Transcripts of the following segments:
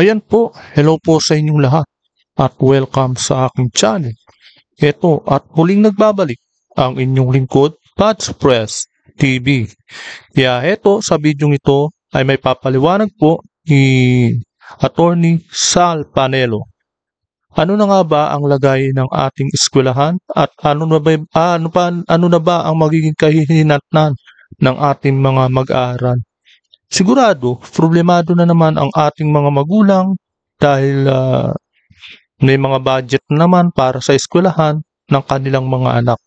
Ayan po, hello po sa inyong lahat at welcome sa aking channel. Ito at huling nagbabalik ang inyong lingkod, Pat's Press TV. Kaya ito sa bidyong ito ay may papaliwanag po ni Attorney Sal Panelo. Ano na nga ba ang lagay ng ating eskwelahan at ano na ba ang magiging kahihinatnan ng ating mga mag-aaral? Sigurado, problemado na naman ang ating mga magulang dahil may mga budget na naman para sa eskwelahan ng kanilang mga anak.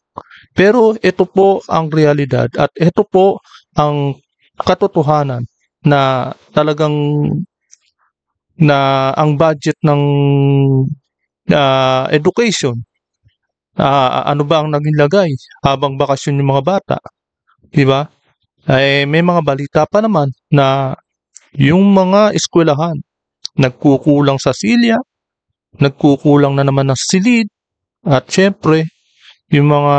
Pero ito po ang realidad at ito po ang katotohanan na talagang na ang budget ng education, ano ba ang naging lagay habang bakasyon yung mga bata, di ba? May mga balita pa naman na yung mga eskwelahan nagkukulang sa silya, nagkukulang na naman ng silid, at syempre, yung mga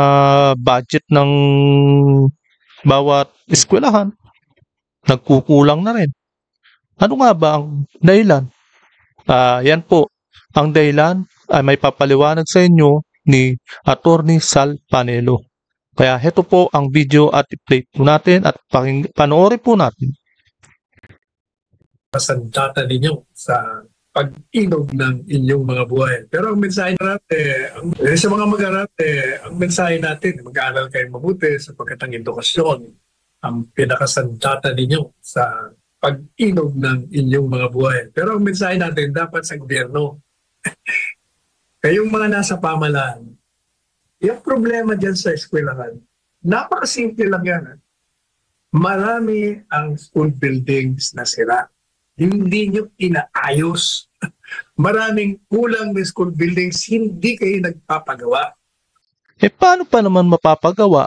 budget ng bawat eskwelahan, nagkukulang na rin. Ano nga ba ang dahilan? Yan po, ang dahilan ay may papaliwanag sa inyo ni Attorney Sal Panelo. Kaya heto po ang video at i-play po natin at panoorin po natin. Pasandata ninyo sa pag-inog ng inyong mga buhay. Pero ang mensahe natin, sa mga mag-aral, ang mensahe natin, mag-aaral kayo mabuti sapagkat ang edukasyon ang pinakasandata ninyo sa pag-inog ng inyong mga buhay. Pero ang mensahe natin dapat sa gobyerno, kayong mga nasa pamahalaan, yung problema dyan sa eskwelahan, napakasimple lang yan. Marami ang school buildings na sira. Hindi nyo inaayos. Maraming kulang na school buildings, hindi kayo nagpapagawa. Paano pa naman mapapagawa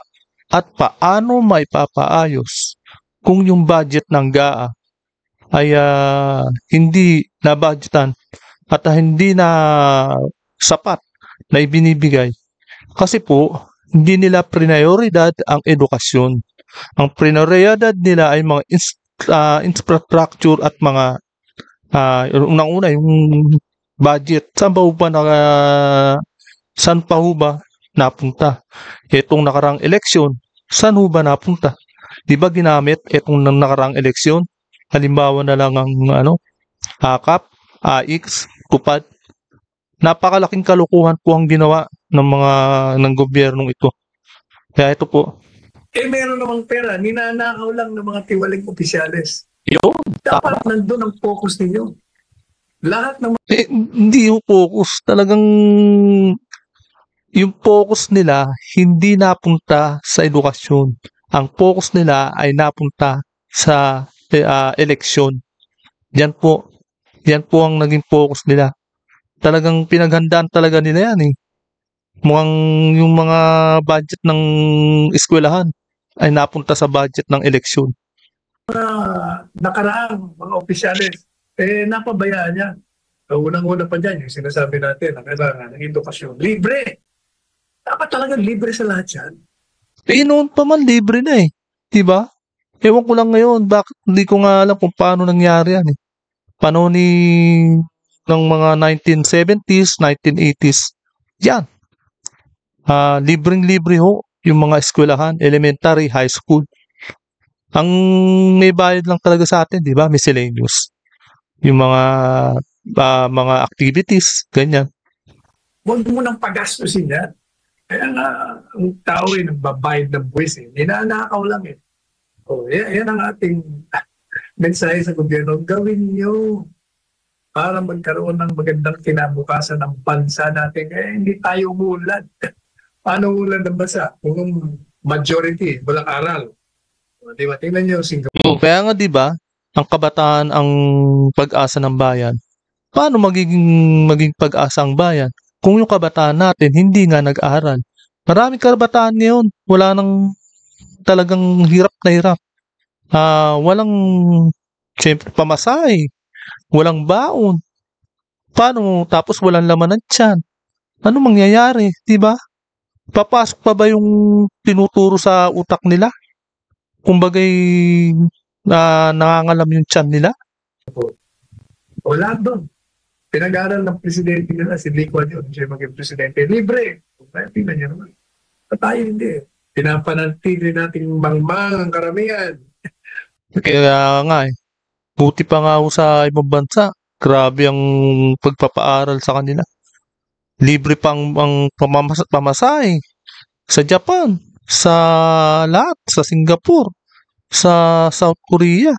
at paano maipapaayos kung yung budget ng GAA ay hindi na budgetan at hindi na sapat na ibinibigay? Kasi po, hindi nila prioridad ang edukasyon. Ang prioridad nila ay mga infrastructure at mga unang-una yung budget. Saan pa ho ba napunta? Itong nakarang eleksyon, saan ho ba napunta? Di ba ginamit itong nakarang eleksyon? Halimbawa na lang ang AKAP, AX, TUPAD. Napakalaking kalukuhan po ang ginawa ng gobyernong ito. Kaya ito po. Meron namang pera, ninanakaw lang ng mga tiwaling opisyales. Yun, dapat nandun ang focus ninyo. Lahat ng hindi yung focus. Talagang yung focus nila hindi napunta sa edukasyon. Ang focus nila ay napunta sa eleksyon. Yan po ang naging focus nila. Talagang pinaghandaan talaga nila yan eh. Mukhang yung mga budget ng eskwelahan ay napunta sa budget ng eleksyon. Nakaraang mga opisyales, napabayaan niya. Unang-una pa dyan, yung sinasabi natin, ang kailangan ng edukasyon. Libre! Dapat talagang libre sa lahat yan. Noon pa man libre na eh. Diba? Ewan ko lang ngayon, bakit hindi ko nga alam kung paano nangyari yan eh. Paano ng mga 1970s, 1980s. Yan. Libreng-libre ho yung mga eskwelahan, elementary, high school. Ang may bayad lang talaga sa atin, di ba? Miscellaneous. Yung mga activities, ganyan. Huwag mo nang pagastusin yan. Kaya nga, ang tao ay nagbabayad ng buwis eh. Ninanakaw lang eh. Yan ang ating mensahe sa gobyerno. Gawin nyo para magkaroon ng magandang kinabukasan ng bansa natin. Kaya hindi tayo umulan. Paano umulan ng bansa? Kung majority, walang aral. Diba? Tingnan nyo, Singapore. Kaya nga diba, ang kabataan ang pag-asa ng bayan. Paano maging pag-asa ang bayan kung yung kabataan natin hindi nga nag-aaral? Maraming kabataan ngayon, wala nang talagang hirap na hirap. Walang, syempre, pamasahe, walang baon. Paano? Tapos walang laman ng tiyan. Ano mangyayari? Diba? Papasok pa ba yung tinuturo sa utak nila? Kumbagay nangangalam yung tiyan nila? Wala doon. Pinag-aaral ng presidente nila, si Lee Kuan Yew, siya maging presidente. Libre. Kaya tingnan niya naman. Tayo hindi. Pinapanatili nating bangmang ang karamihan. Kaya nga eh. Buti pa nga ako sa ibang bansa. Grabe ang pagpapaaral sa kanila. Libre pang ang pamasahe. Sa Japan, sa lahat, sa Singapore, sa South Korea.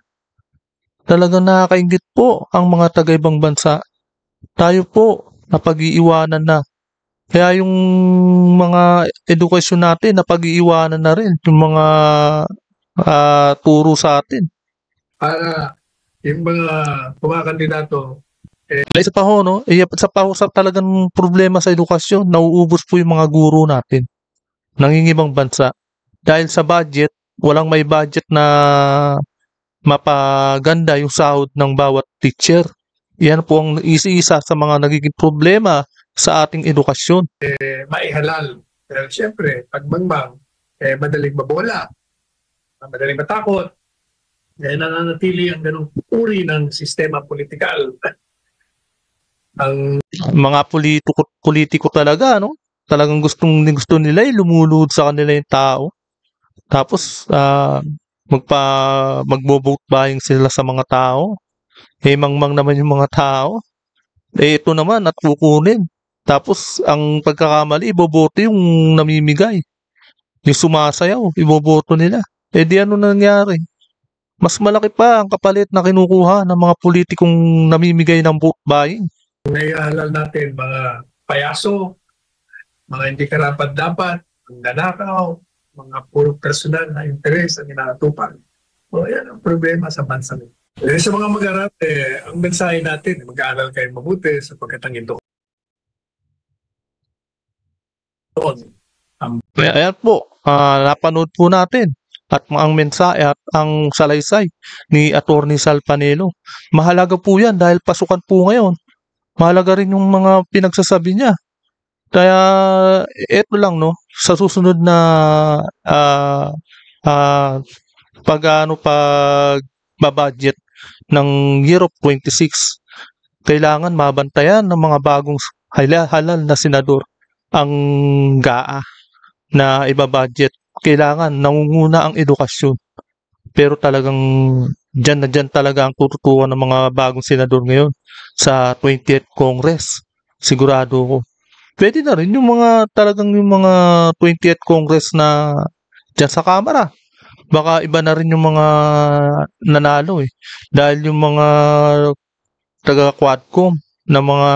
Talagang nakakaingit po ang mga taga-ibang bansa. Tayo po, napag-iiwanan na. Kaya yung mga edukasyon natin, napag-iiwanan na rin. Yung mga turo sa atin. Para yung mga kumakandidato, Isa pa ho, no? Sa pa ho sa talagang problema sa edukasyon, nauubos po yung mga guro natin. Nangingibang bansa. Dahil sa budget, walang may budget na mapaganda yung sahod ng bawat teacher. Yan po ang isa-isa sa mga nagiging problema sa ating edukasyon. maihalal. Pero siyempre, pag mangmang, madaling mabola, madaling matakot, nananatili ang ganong uri ng sistema politikal. Ang Mga politiko talaga, no? Talagang gusto nila lumulud sa kanila yung tao. Tapos magbo-vote buying sila sa mga tao. Mangmang naman yung mga tao. Ito naman at kukunin. Tapos ang pagkakamali, iboboto yung namimigay. Yung sumasayaw, iboboto nila. Di ano nangyari? Mas malaki pa ang kapalit na kinukuha ng mga politikong namimigay ng vote buying. naihalal natin, mga payaso, mga hindi karapat-dapat, mga nanakaw, mga puro personal na interes ang inaatupan. So, yan ang problema sa bansa. Sa mga mag-aral, ang mensahe natin, mag-aaral kayo mabuti sapagkat ang ito. Ayan po, napanood po natin at ang mensahe at ang salaysay ni Attorney Sal Panelo. Mahalaga po yan dahil pasukan po ngayon. Mahalaga rin yung mga pinagsasabi niya. Kaya eto lang no, sa susunod na pagbabudget ng year of 26, kailangan mabantayan ng mga bagong halal na senador ang GAA na ibabudget. Kailangan nangunguna ang edukasyon. Pero talagang dyan na dyan talaga ang tututukan ng mga bagong senador ngayon sa 20th Congress. Sigurado ko. Pwede na rin yung mga talagang yung mga 20th Congress na dyan sa Kamara. Baka iba na rin yung mga nanalo eh. Dahil yung mga taga-Quadcom na mga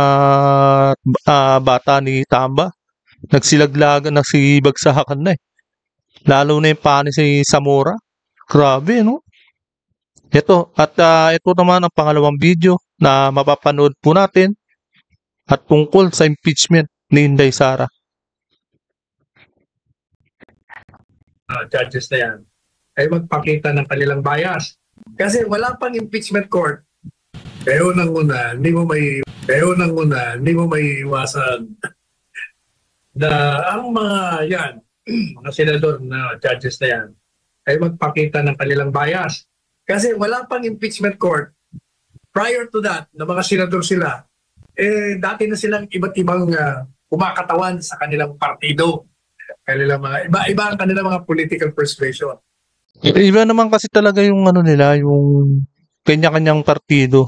bata ni Tamba, nagsilaglagan, nagsibagsakan na eh. Lalo na yung pani si Zamora. Grabe, no? Ito, at ito naman ang pangalawang video na mapapanood po natin at tungkol sa impeachment ni Inday Sara. Judges na yan ay magpakita ng kanilang bias. Kasi wala pang impeachment court. Kaya unang-una, hindi mo may iwasan na ang mga yan, mga senador na judges na yan, ay magpakita ng kanilang bias. Kasi wala pang impeachment court. Prior to that, na mga senador sila, dati na silang iba't ibang kumakatawan sa kanilang partido. Kanilang mga, iba ang kanilang mga political persuasion. Iba naman kasi talaga yung ano nila, yung kanya-kanyang partido.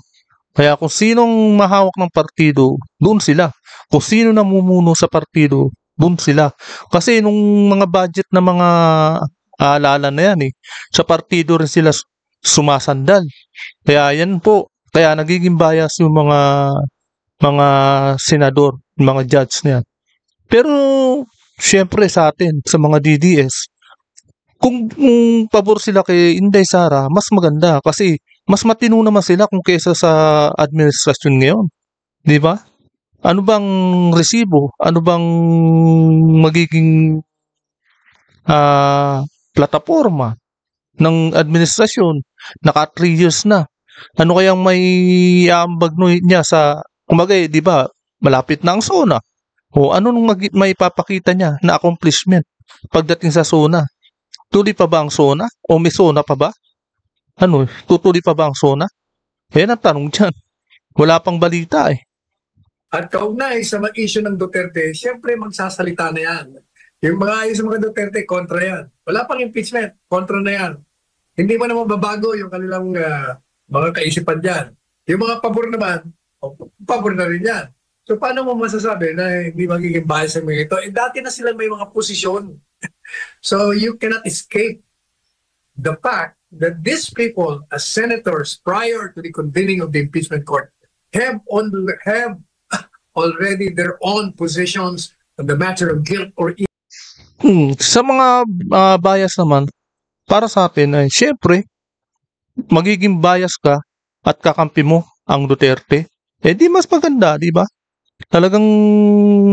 Kaya kung sinong mahawak ng partido, doon sila. Kung sino namumuno sa partido, doon sila. Kasi nung mga budget na mga aalala na yan sa partido rin sila sumasandal. Kaya yan po, kaya nagiging bias yung mga senador, mga judge na yan. Pero syempre sa atin, sa mga DDS, kung pabor sila kay Inday Sara, mas maganda kasi mas matino naman sila kung kaysa sa administrasyon ngayon. Di ba? Ano bang resibo? Ano bang magiging plataforma ng administrasyon? Naka 3 years na. Ano kayang may aambag niya sa, kumbaga di ba, malapit na ang SONA. O ano nung may papakita niya na accomplishment pagdating sa SONA? Tuloy pa ba ang SONA? O may SONA pa ba? Tutuloy pa ba ang SONA? Yan ang tanong dyan. Wala pang balita eh. At kaugnay sa mag-issue ng Duterte, siyempre magsasalita na yan. Yung mga ayos sa mga Duterte, kontra yan. Wala pang impeachment, kontra na yan. Hindi mo naman babago yung kanilang mga kaisipan dyan. Yung mga pabor naman, pabor na rin yan. So paano mo masasabi na hindi magiging bias ang mga ito? Eh dati na sila may mga posisyon. So you cannot escape the fact that these people, as senators prior to the convening of the impeachment court, have already their own positions on the matter of guilt or Sa mga bias naman, para sa atin ay syempre, magiging bias ka at kakampi mo ang Duterte. Eh di mas maganda, di ba? Talagang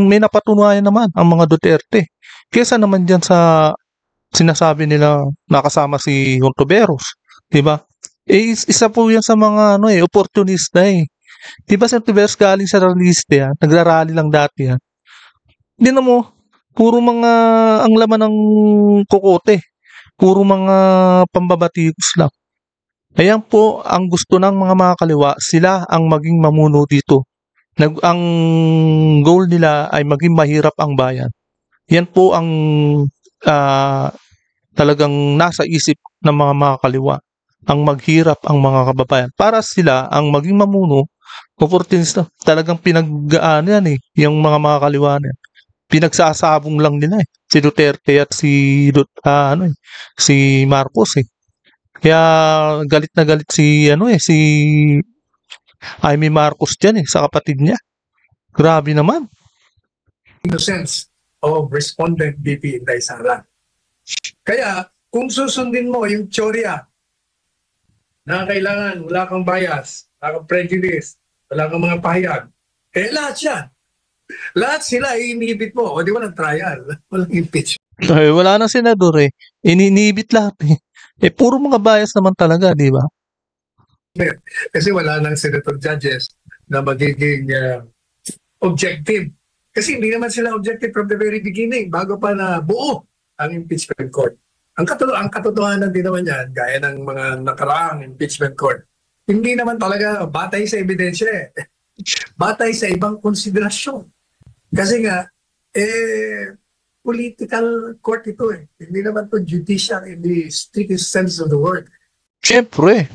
may napatunayan naman ang mga Duterte. Kesa naman dyan sa sinasabi nila nakasama si Hontiveros, 'di ba? Eh isa po 'yan sa mga opportunista eh. 'Di ba si Hontiveros galing sa rallyista yan, nagrarally lang dati yan. Hindi mo puro mga ang laman ng kokote, puro mga pambabatikos lang. Ayan po ang gusto ng mga kaliwa, sila ang maging mamuno dito. Ang goal nila ay maging mahirap ang bayan. Yan po ang talagang nasa isip ng mga kaliwa, ang maghirap ang mga kababayan. Para sila ang maging mamuno, opportunista, talagang pinag-ano yan eh, yung mga kaliwa na yan. Pinagsasabong lang nila eh, si Duterte at si Marcos eh. Kaya galit na galit si Jaime Marcos diyan eh, sa kapatid niya. Grabe naman. innocence of respondent BP Inday Sara. Kaya, kung susundin mo yung teorya na kailangan wala kang bias, wala kang prejudice, wala kang mga pahayag, eh lahat yan. Lahat sila i-inhibit mo. O di ba ng trial? Walang impeachment. Eh, wala na senador eh. Ininibit lahat eh. Eh, puro mga bias naman talaga, di ba? Kasi wala nang senator judges na magiging objective. Kasi hindi naman sila objective from the very beginning, bago pa na buo ang impeachment court. Ang katotohanan din naman yan, gaya ng mga nakaraang impeachment court, hindi naman talaga batay sa ebidensya eh. Batay sa ibang konsiderasyon. Kasi nga, political court ito eh. Hindi naman to judicial in the strictest sense of the word. Siyempre,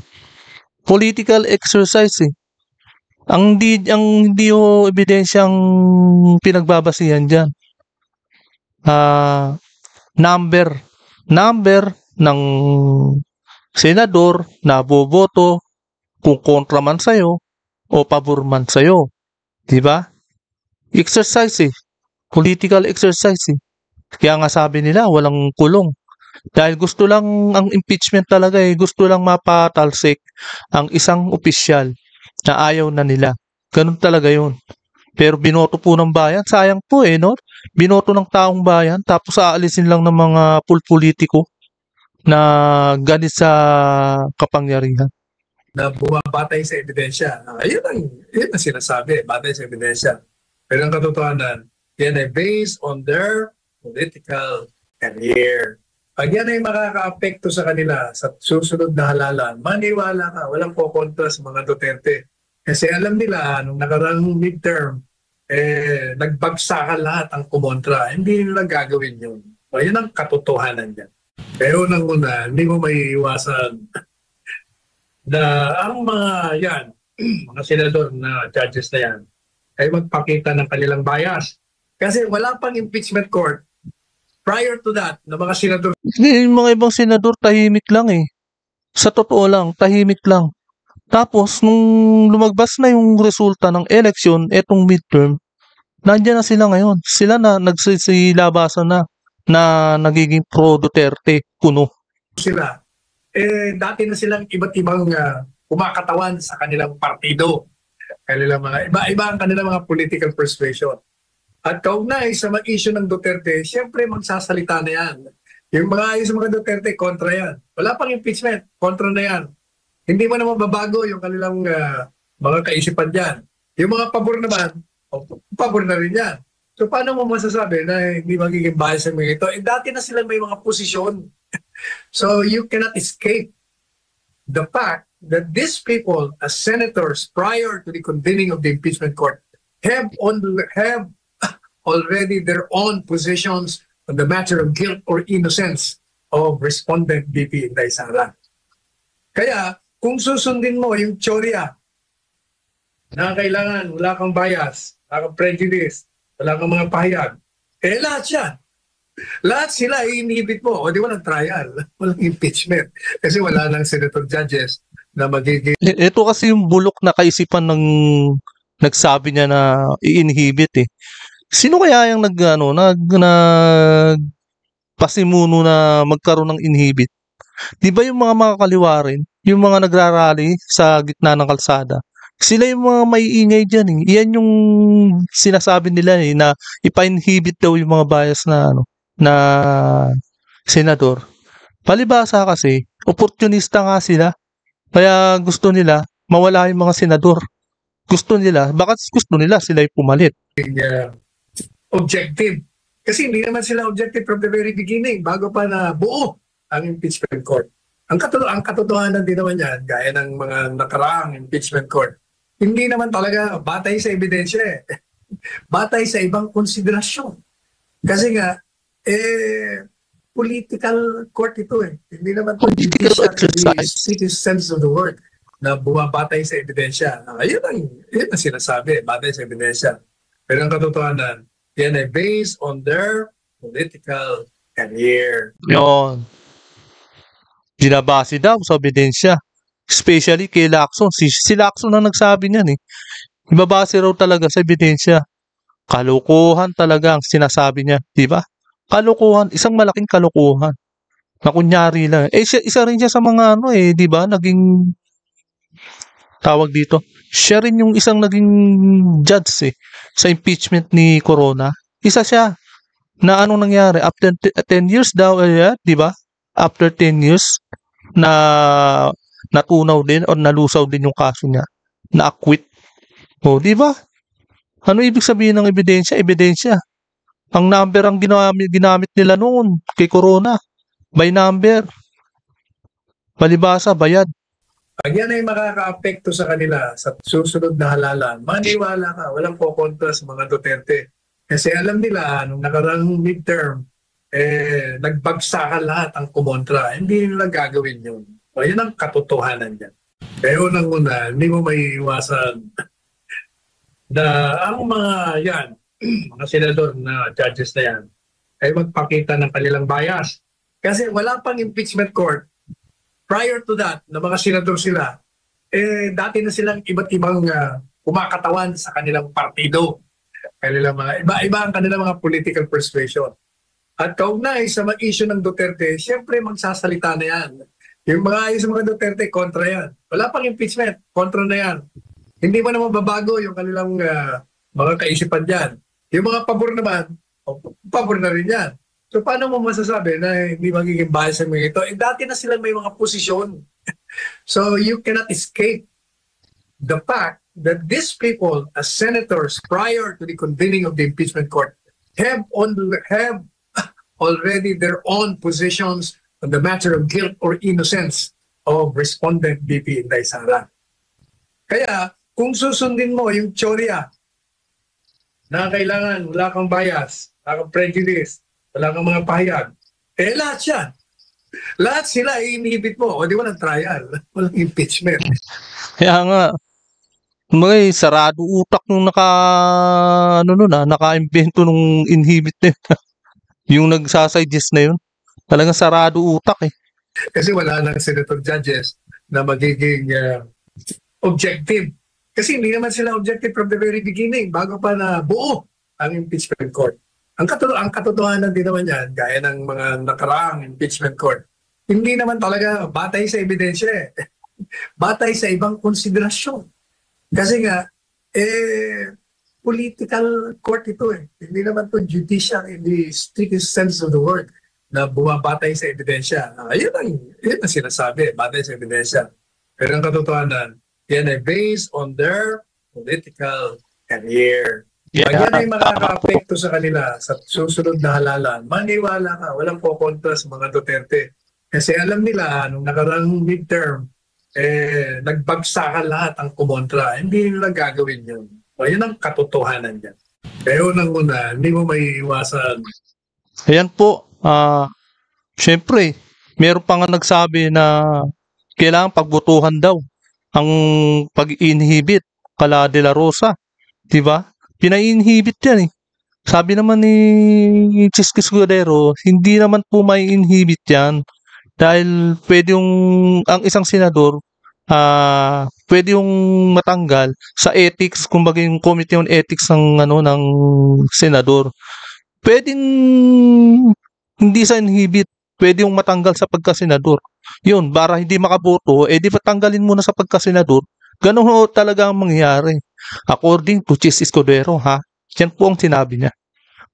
political exercise eh. Ang hindi ebidensyang pinagbabasihan diyan. Number ng senador na boboto kung kontra man sa'yo o pabor man sa'yo. Diba? Exercise eh. Political exercise eh. Kaya nga sabi nila, walang kulong. Dahil gusto lang, ang impeachment talaga eh, gusto lang mapatalsik ang isang opisyal na ayaw na nila. Ganun talaga yun. Pero binoto po ng bayan, sayang po eh, no? Binoto ng taong bayan, tapos aalisin lang ng mga pulpolitiko na ganit sa kapangyarihan. Na bumabatay sa ebidensya. Yun ang sinasabi, batay sa ebidensya. Pero ang katotohanan, yan ay based on their political career. Pag yan ay makaka-apekto sa kanila sa susunod na halalan, maniwala ka, walang po-kontra sa mga Duterte. Kasi alam nila, nung nakarang midterm, nagbagsakan lahat ang kumontra. Hindi nila gagawin yun. So, yun ang katotohanan yan. Pero unang-una, hindi mo maiiwasan na ang mga yan, mga senador na judges na yan, ay magpakita ng kanilang bias. Kasi wala pang impeachment court. Prior to that, na mga senador... Yung mga ibang senador, tahimik lang eh. Sa totoo lang, tahimik lang. Tapos, nung lumagbas na yung resulta ng election, etong midterm, nandiyan na sila ngayon. Sila na nagsisilabasan na nagiging pro-Duterte, puno. Sila. Dati na silang iba't ibang kumakatawan sa kanilang partido. Kanilang mga, iba ang kanilang mga political persuasion. At kaugnay sa mag-issue ng Duterte, siyempre magsasalita na yan. Yung mga ayos sa mga Duterte, kontra yan. Wala pang impeachment, kontra na yan. Hindi mo naman babago yung kanilang mga kaisipan dyan. Yung mga pabor naman, pabor na rin yan. So paano mo masasabi na hindi magiging bias ang mga ito? Dati na sila may mga posisyon. So you cannot escape the fact that these people, as senators, prior to the convening of the impeachment court, have already their own positions on the matter of guilt or innocence of respondent BP Inday Sara. Kaya, kung susundin mo yung teorya na kailangan wala kang bias, wala kang prejudice, wala kang mga pahayag, lahat yan. Lahat sila i-inhibit mo. O di walang trial, walang impeachment. Kasi wala nang senator judges na magiging... Ito kasi yung bulok na kaisipan ng nagsabi niya na i-inhibit eh. Sino kaya yung pasimuno na magkaroon ng inhibit? Di ba yung mga makakaliwa rin, yung mga nagrarally sa gitna ng kalsada, sila yung mga maiingay dyan eh. Iyan yung sinasabi nila eh, na ipa-inhibit daw yung mga bias na senador. Palibasa kasi, opportunista nga sila. Kaya gusto nila mawala yung mga senador. Gusto nila sila yung pumalit. Objective. Kasi hindi naman sila objective from the very beginning bago pa na buo ang impeachment court. Ang katotohanan din naman yan, gaya ng mga nakaraang impeachment court, hindi naman talaga batay sa ebidensya eh. Batay sa ibang konsiderasyon. Kasi nga, political court ito eh. Hindi naman ito judicial in the strictest sense of the word na bumabatay sa ebidensya. Yun ang sinasabi, batay sa ebidensya. Pero ang katotohanan, yan ay based on their political career. Yun. Ginabase daw sa ebidensya. Especially kay Lacson. Si Lacson ang nagsabi niyan eh. Ibabase raw talaga sa ebidensya. Kalokohan talaga ang sinasabi niya. Diba? Kalokohan. Isang malaking kalokohan. Na kunyari lang. Isa rin siya sa mga diba? Naging tawag dito. Siya rin yung isang naging judge sa impeachment ni Corona. Isa siya. Na nangyari? After 10 years daw, diba? After 10 years, na natunaw din o nalusaw din yung kaso niya. Na-acquit. O, di ba? Ano ibig sabihin ng ebidensya? Ebidensya. Ang number ang ginamit nila noon kay Corona. By number. Palibasa, bayad. Pag yan ay makaka-apekto sa kanila sa susunod na halalan, maniwala ka, walang kukontra sa mga Duterte. Kasi alam nila, nung nakarang midterm, nagbagsakan lahat ang kumontra. Hindi nila gagawin yun. O, yun ang katotohanan niya. Kaya unang-una, hindi mo may iwasan na ang mga yan, mga senador na judges na yan, ay magpakita ng kanilang bias. Kasi wala pang impeachment court. Prior to that, na mga senador sila, dati na silang iba't ibang kumakatawan sa kanilang partido. Kanilang mga, iba-iba ang kanilang mga political persuasion. At kaugnay sa mag-issue ng Duterte, siyempre magsasalita na yan. Yung mga ayos sa mga Duterte, kontra yan. Wala pang impeachment, kontra na yan. Hindi mo naman babago yung kanilang mga kaisipan dyan. Yung mga pabor naman, pabor na rin yan. So paano mo masasabi na hindi magiging bias ang mga ito? Dati na sila may mga posisyon. So you cannot escape the fact that these people, as senators, prior to the convening of the impeachment court, have already their own positions on the matter of guilt or innocence of respondent BP Inday Sara. Kaya, kung susundin mo yung teorya na kailangan wala kang bias, wala kang prejudice, wala kang mga pahayag, lahat yan. Lahat sila i-inhibit mo. O di walang trial, walang impeachment. Kaya nga, may sarado utak nung naka-invento nung inhibit na yun. Yung nagsasuggest na yun. Talagang sarado utak eh. Kasi wala nang senator judges na magiging objective. Kasi hindi naman sila objective from the very beginning bago pa na buo ang impeachment court. Ang katotohanan din naman yan, gaya ng mga nakaraang impeachment court, hindi naman talaga batay sa ebidensya eh. Batay sa ibang konsiderasyon. Kasi nga, political court ito eh. Hindi naman ito judicial in the strictest sense of the word na bumabatay sa ebidensya. Yun ang sinasabi, batay sa ebidensya. Pero ang katotohanan, yan ay based on their political career. Pag yan ay makaka-apekto sa kanila sa susunod na halalan, maniwala ka, walang kukontra sa mga Duterte. Kasi alam nila, nung nakarang midterm, nagbagsakan lahat ang kumontra. Hindi nila gagawin yun. O, yun ang katotohanan niya. Kaya unang-una, hindi mo may iwasan. Ayan po, syempre, meron pa nga nagsabi na kailangan pagbutuhan daw ang pag-inhibit kala De La Rosa. Diba? Pinai-inhibit yan eh. Sabi naman ni Chis Escudero, hindi naman po may inhibit yan dahil pwede ang isang senador pwede yung matanggal sa ethics, kumbaga yung Committee on Ethics ng senador. Pwedeng hindi sa inhibit, pwede yung matanggal sa pagkasenador. Yun, para hindi makaboto, di patanggalin muna sa pagkasenador. Ganun ho talaga ang mangyayari. According to Chis Escudero, ha? Yan po ang sinabi niya.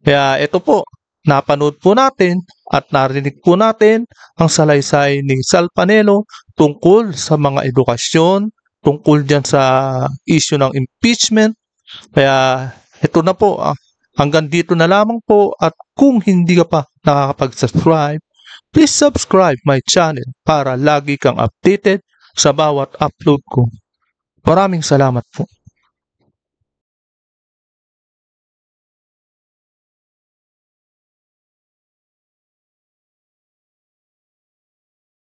Kaya ito po, napanood po natin at narinig po natin ang salaysay ni Sal Panelo tungkol sa mga edukasyon, tungkol dyan sa issue ng impeachment. Kaya ito na po, hanggang dito na lamang po, at kung hindi ka pa nakakapag-subscribe, please subscribe my channel para lagi kang updated sa bawat upload ko. Maraming salamat po.